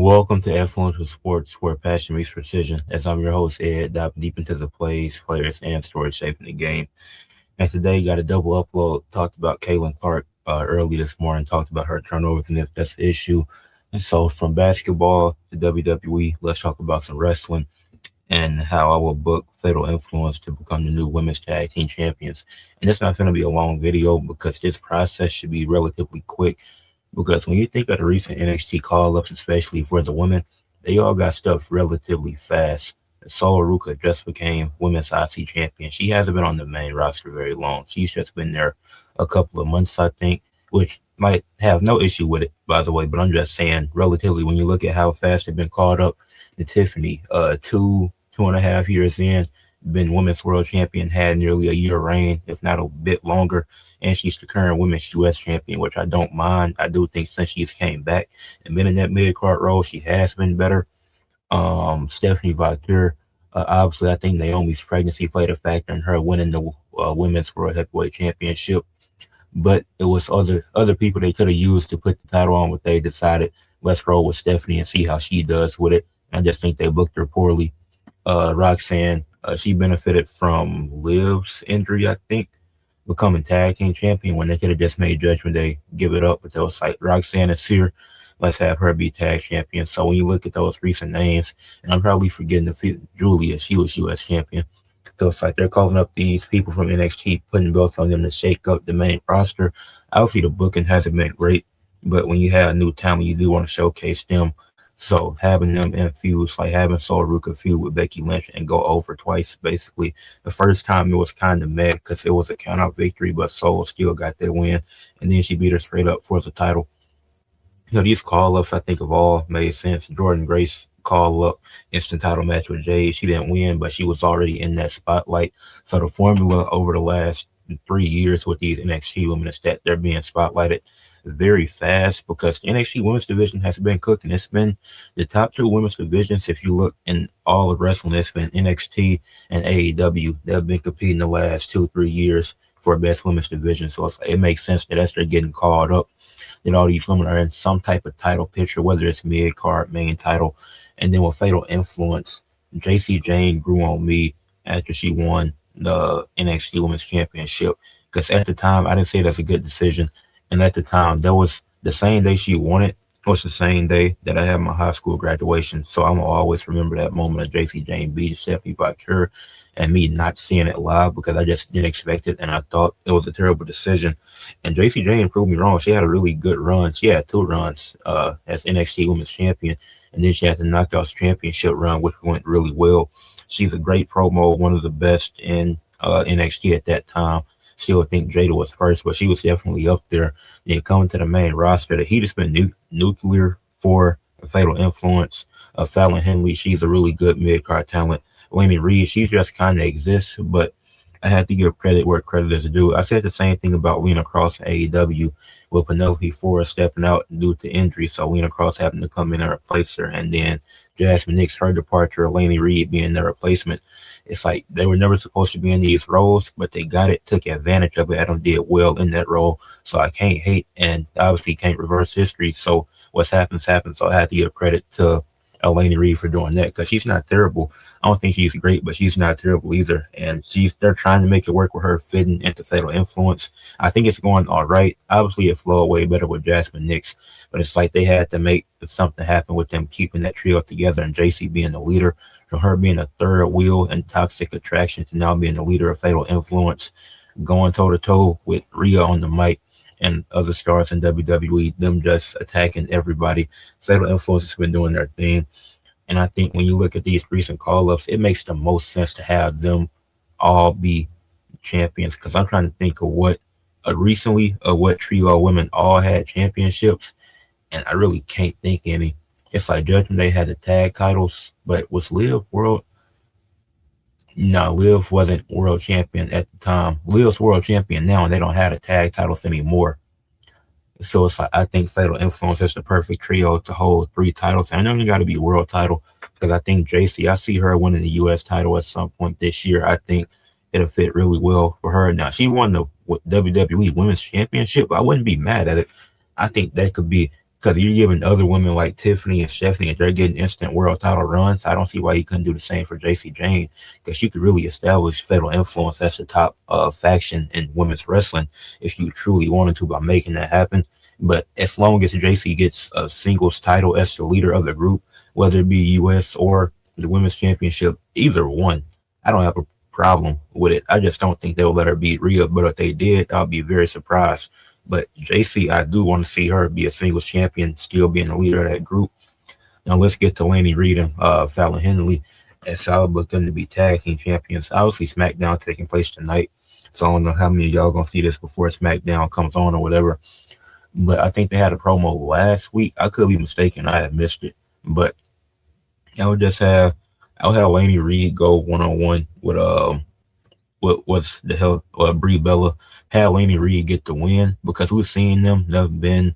Welcome to Ed Fluential Sports, where passion meets precision. As I'm your host, Ed, dive deep into the plays, players, and stories shaping the game. And today, got a double upload. Talked about Caitlin Clark early this morning. Talked about her turnovers and if that's the issue. And so, from basketball to WWE, let's talk about some wrestling and how I will book Fatal Influence to become the new women's tag team champions. And it's not going to be a long video because this process should be relatively quick because when you think of the recent NXT call ups, especially for the women, they all got stuff relatively fast. Solo Ruka just became women's IC champion. She hasn't been on the main roster very long. She's just been there a couple of months, I think, which might have no issue with it, by the way. But I'm just saying, relatively, when you look at how fast they've been called up, the Tiffany, 2.5 years in, been women's world champion, had nearly a year reign, if not a bit longer, and she's the current women's U.S. champion, which I don't mind. I do think since she's came back and been in that mid card role, she has been better. Stephanie Vauquier, obviously, I think Naomi's pregnancy played a factor in her winning the women's world heavyweight championship, but it was other people they could have used to put the title on, but they decided let's roll with Stephanie and see how she does with it. I just think they booked her poorly. Roxanne, she benefited from Liv's injury, I think, becoming tag team champion when they could have just made Judgment Day give it up. But they was like, Roxanne is here. Let's have her be tag champion. So when you look at those recent names, and I'm probably forgetting Julia, she was U.S. champion. So it's like they're calling up these people from NXT, putting belts on them to shake up the main roster. Obviously, the booking hasn't been great, but when you have new talent, you do want to showcase them. So having them infused, like having Sol Ruka feud with Becky Lynch and go over twice, basically. The first time it was kind of mad because it was a count-out victory, but Sol still got that win, and then she beat her straight up for the title. These call-ups I think have all made sense. Jordan Grace call-up instant title match with Jade. She didn't win, but she was already in that spotlight. So the formula over the last 3 years with these NXT women is that they're being spotlighted very fast because the NXT women's division has been cooking. It's been the top two women's divisions. If you look in all of wrestling, it's been NXT and AEW that have been competing the last 2-3 years for best women's division. So it makes sense that as they're getting called up, that all these women are in some type of title picture, whether it's mid card, main title. And then with Fatal Influence, JC Jane grew on me after she won the NXT Women's Championship. Because at the time, I didn't say that's a good decision. And at the time, that was the same day she won it. Was the same day that I had my high school graduation. So I'm going to always remember that moment of JC Jane beat Stephanie Vauquier and me not seeing it live because I just didn't expect it. And I thought it was a terrible decision. And JC Jane proved me wrong. She had a really good run. She had 2 runs as NXT Women's Champion. And then she had the Knockouts Championship run, which went really well. She's a great promo, one of the best in NXT at that time. Still think Jada was first, but she was definitely up there. Then coming to the main roster, the heat has been nuclear for a Fatal Influence. Fallon Henley, she's a really good mid-card talent. Lainey Reed, she just kind of exists, but I had to give credit where credit is due. I said the same thing about Lena Cross and AEW with Penelope Ford stepping out due to injury, so Lena Cross having to come in and replace her, and then Jasmine Nix, her departure, Lainey Reed being their replacement. It's like they were never supposed to be in these roles, but they got it, took advantage of it, and did well in that role. So I can't hate and obviously can't reverse history. So what's happened. So I had to give credit to Lainey Reed for doing that because she's not terrible. I don't think she's great, but she's not terrible either. And they're trying to make it work with her fitting into Fatal Influence. I think it's going all right. Obviously, it flowed way better with Jasmine Nix, but it's like they had to make something happen with them keeping that trio together and JC being the leader, from her being a third wheel and Toxic Attraction to now being the leader of Fatal Influence, going toe to toe with Rhea on the mic and other stars in WWE, them just attacking everybody. Fatal Influence has been doing their thing. And I think when you look at these recent call-ups, it makes the most sense to have them all be champions. Because I'm trying to think of what what trio of women all had championships, and I really can't think any. It's like Judgment Day had the tag titles, but was Liv world? No, Liv wasn't world champion at the time. Liv's world champion now, and they don't have the tag titles anymore. So it's like I think Fatal Influence is the perfect trio to hold 3 titles. I know you got to be world title because I think JC, I see her winning the U.S. title at some point this year. I think it'll fit really well for her. Now, she won the WWE Women's Championship. I wouldn't be mad at it. I think that could be Because you're giving other women like Tiffany and Stephanie, and they're getting instant world title runs. I don't see why you couldn't do the same for JC Jane, because you could really establish Fatal Influence as the top faction in women's wrestling if you truly wanted to by making that happen. But as long as JC gets a singles title as the leader of the group, whether it be US or the women's championship, either one, I don't have a problem with it. I just don't think they'll let her beat Rhea, but if they did, I'll be very surprised. But JC, I do want to see her be a singles champion, still being the leader of that group. Now let's get to Laney Reed and Fallon Henley, as I would book them to be tag team champions. Obviously, SmackDown taking place tonight, so I don't know how many of y'all gonna see this before SmackDown comes on or whatever. But I think they had a promo last week. I could be mistaken. I had missed it, but I would just have I'll have Laney Reed go 1-on-1 what's the hell Brie Bella. Have Laney Reed get the win, because we've seen them. They've been,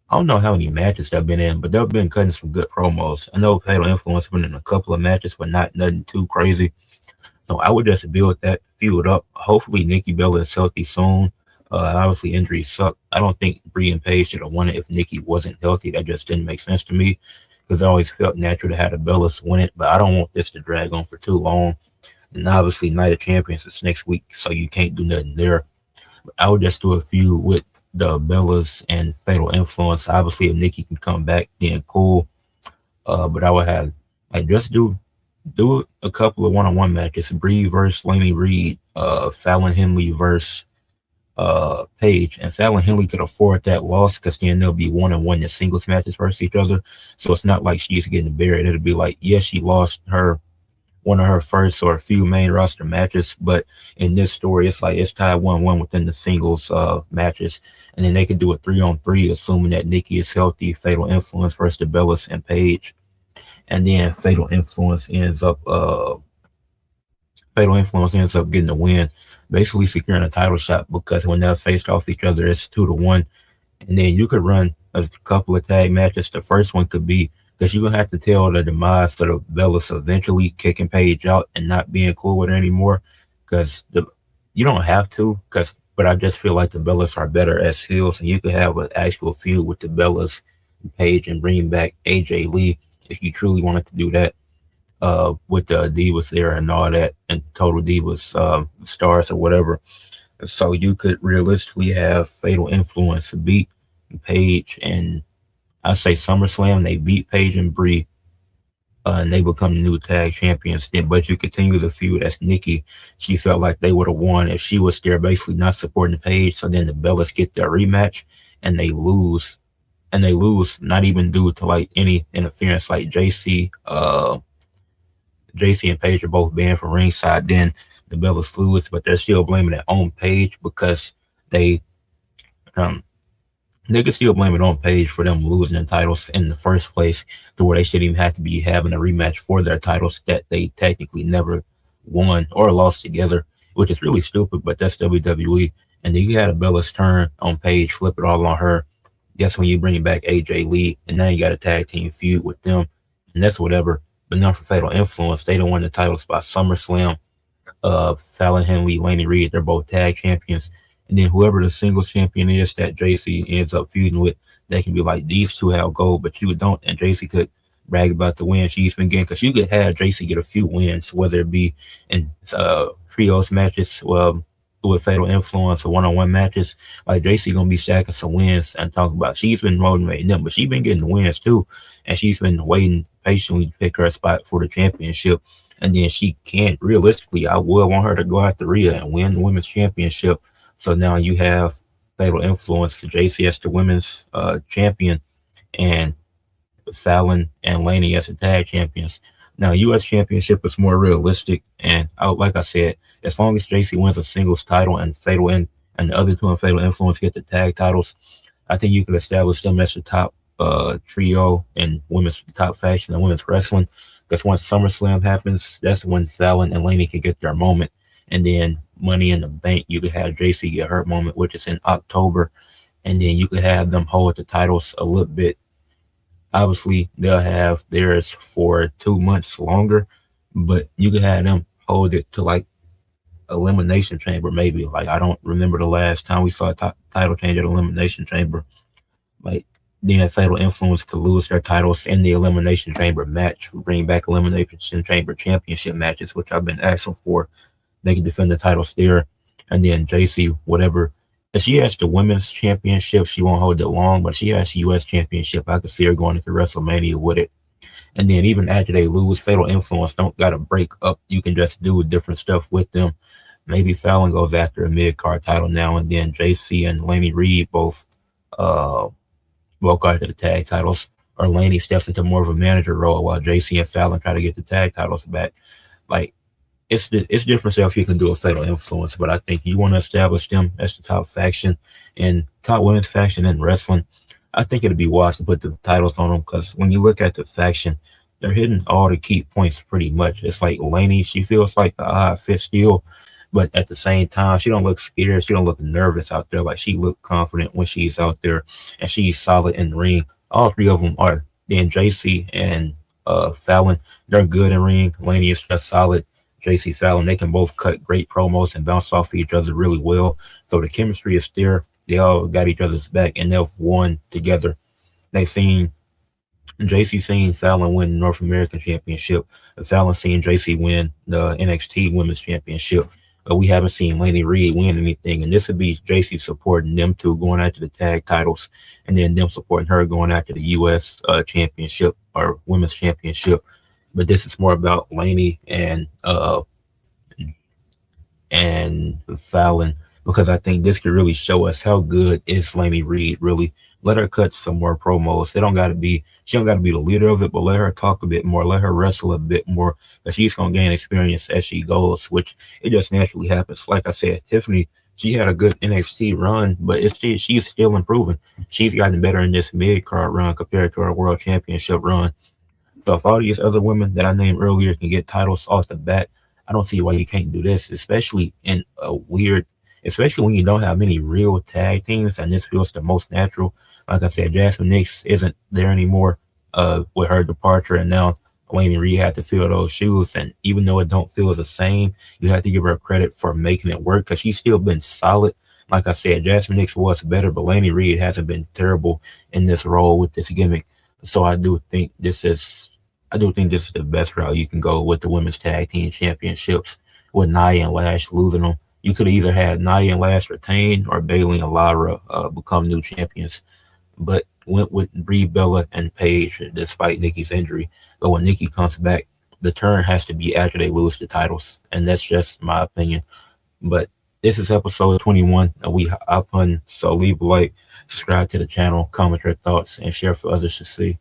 I don't know how many matches they've been in, but they've been cutting some good promos. I know Fatal Influence been in a couple of matches, but not nothing too crazy. So I would just build that feud up. Hopefully Nikki Bella is healthy soon. Obviously injuries suck. I don't think Brie and Paige should have won it if Nikki wasn't healthy. That just didn't make sense to me, because I always felt natural to have the Bellas win it, but I don't want this to drag on for too long. And obviously Night of Champions is next week, so you can't do nothing there. But I would just do a feud with the Bellas and Fatal Influence. Obviously, if Nikki can come back, then cool. But I would have like just do a couple of one-on-one matches. Brie versus Laney Reed, Fallon Henley versus Paige, and Fallon Henley could afford that loss, because then there'll be 1-on-1 in singles matches versus each other. So it's not like she's getting buried. It'll be like, yes, she lost her one of her first or a few main roster matches, but in this story, it's like it's tied 1-1 within the singles matches, and then they could do a 3-on-3, assuming that Nikki is healthy. Fatal Influence versus the Bellas and Paige, and then Fatal Influence ends up getting the win, basically securing a title shot, because when they're faced off each other, it's 2-1. And then you could run a couple of tag matches. The first one could be, because you're gonna have to tell the demise of the Bellas eventually kicking Paige out and not being cool with her anymore. Because you don't have to, but I just feel like the Bellas are better as heels, and you could have an actual feud with the Bellas and Paige and bring back AJ Lee if you truly wanted to do that. With the Divas there and all that, and Total Divas stars or whatever. So you could realistically have Fatal Influence beat Paige, and I say SummerSlam, they beat Paige and Brie, and they become the new tag champions. Then, but you continue the feud as Nikki. She felt like they would have won if she was there, basically not supporting Paige. So then the Bellas get their rematch, and they lose. And they lose not even due to like any interference, like JC and Paige are both banned from ringside. Then the Bellas lose, but they're still blaming it on Paige, because they can still blame it on Paige for them losing the titles in the first place, to where they shouldn't even have to be having a rematch for their titles that they technically never won or lost together, which is really stupid, but that's WWE. And then you had a Bellas turn on Paige, flip it all on her. That's when you bring back AJ Lee, and now you got a tag team feud with them, and that's whatever. But now for Fatal Influence, they don't win the titles by SummerSlam. Fallon Henley, Laney Reed, they're both tag champions. And then whoever the singles champion is that JC ends up feuding with, they can be like, these two have gold, but you don't. And JC could brag about the win she's been getting, because you could have JC get a few wins, whether it be in trios matches, with Fatal Influence or one-on-one matches. Like JC gonna be stacking some wins and talking about she's been motivating them, but she's been getting wins too, and she's been waiting patiently to pick her spot for the championship. And then she can't realistically, I would want her to go after Rhea and win the women's championship. So now you have Fatal Influence, JC as the women's champion, and Fallon and Laney as the tag champions. Now, U.S. Championship is more realistic, and like I said, as long as JC wins a singles title and and the other two in Fatal Influence get the tag titles, I think you can establish them as the top trio in women's top faction and women's wrestling. Because once SummerSlam happens, that's when Fallon and Laney can get their moment, and then Money in the Bank, you could have JC get her moment, which is in October, and then you could have them hold the titles a little bit. Obviously, they'll have theirs for 2 months longer, but you could have them hold it to like Elimination Chamber, maybe. Like, I don't remember the last time we saw a title change at Elimination Chamber. Like, Then Fatal Influence could lose their titles in the Elimination Chamber match, bring back Elimination Chamber championship matches, which I've been asking for. They can defend the titles there. And then JC, whatever. If she has the women's championship, she won't hold it long, but she has the US championship. I could see her going into WrestleMania with it. And then even after they lose, Fatal Influence don't gotta break up. You can just do different stuff with them. Maybe Fallon goes after a mid card title now, and then JC and Laney Reed uh both go after the tag titles. Or Laney steps into more of a manager role while JC and Fallon try to get the tag titles back. Like it's different stuff you can do a Fatal Influence, but I think you want to establish them as the top faction and top women's faction in wrestling. I think it'd be wise to put the titles on them because when you look at the faction, they're hitting all the key points pretty much. It's like Laney, she feels like the odd fit still, but at the same time, she don't look scared. She don't look nervous out there. Like she look confident when she's out there, and she's solid in the ring. All three of them are. Then JC and Fallon, they're good in ring. Laney is just solid. JC Fallon, they can both cut great promos and bounce off each other really well. So the chemistry is there. They all got each other's back, and they've won together. They've seen JC seen Fallon win the North American Championship. Fallon seen JC win the NXT Women's Championship. But we haven't seen Laney Reed win anything. And this would be JC supporting them two going after the tag titles, and then them supporting her going after the US Championship or Women's Championship. But this is more about Laney and Fallon because I think this could really show us how good is Laney Reed really. Let her cut some more promos. They don't gotta be she don't gotta be the leader of it, but let her talk a bit more, let her wrestle a bit more, because she's gonna gain experience as she goes, which it just naturally happens. Like I said, Tiffany, she had a good NXT run, but she's still improving. She's gotten better in this mid card run compared to her world championship run. So if all these other women that I named earlier can get titles off the bat, I don't see why you can't do this, especially when you don't have many real tag teams, and this feels the most natural. Like I said, Jasmine Nix isn't there anymore with her departure, and now Laney Reed had to fill those shoes. And even though it don't feel the same, you have to give her credit for making it work because she's still been solid. Like I said, Jasmine Nix was better, but Laney Reed hasn't been terrible in this role with this gimmick. So I do think this is the best route you can go with the women's tag team championships with Nia and Lash losing them. You could have either had Nia and Lash retain or Bailey and Lara become new champions, but went with Brie Bella and Paige despite Nikki's injury. But when Nikki comes back, the turn has to be after they lose the titles, and that's just my opinion. But this is episode 21, and we hop on, so leave a like, subscribe to the channel, comment your thoughts, and share for others to see.